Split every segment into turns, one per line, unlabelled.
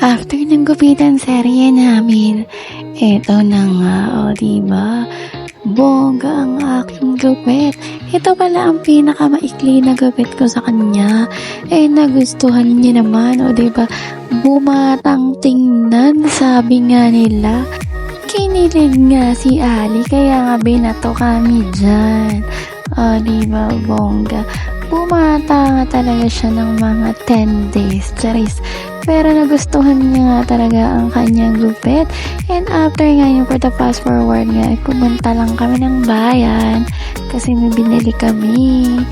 After ng gupitan serye namin, eto na nga, o diba? Bongga ang aking gupit. Ito pala ang pinakamaikli na gupit ko sa kanya. Nagustuhan niya naman, o diba? Bumatang tingnan, sabi nga nila. Kinilig nga si Ali, kaya nga binato kami dyan. O diba, bongga. Bumata nga talaga siya ng mga 10 days. Charis. Pero nagustuhan niya nga talaga ang kanyang gupit. And after nga yung for the fast forward nga, pumunta lang kami ng bayan kasi may binili kami.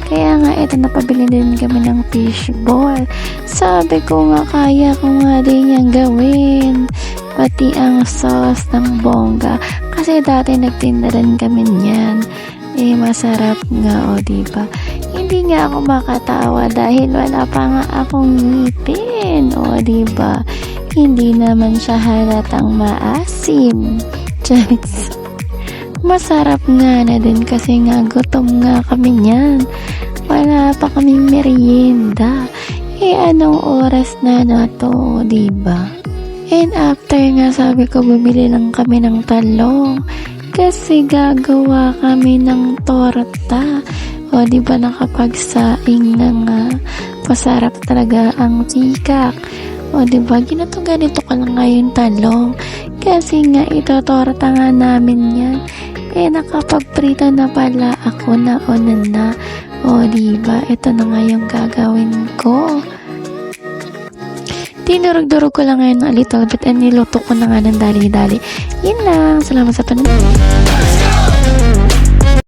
Kaya nga ito, napabili din kami ng fishball. Sabi ko nga, kaya ko nga din yung gawin. Pati ang sauce ng bongga. Kasi dati nagtinda rin kami niyan. Masarap nga, o diba? Hindi nga ako makatawa dahil wala pa nga akong ngipin, o diba? Hindi naman siya halatang maasim. Charis. Masarap nga na din kasi nga gutom nga kami niyan. Wala pa kaming merienda. Anong oras na to, diba? And after nga, sabi ko, bumili lang kami ng talong. Kasi gagawa kami ng torta. O diba, nakapagsaing na nga. Pasarap talaga ang tikak. O diba, ganito ko lang ngayon talong. Kasi nga ito torta nga namin yan. Nakapagprito na pala ako na na. O diba, ito na nga yung gagawin ko. Dinurog-durog ko lang ngayon a little bit and niluto ko na nga ng dali-dali. Yun lang. Salamat sa panonood.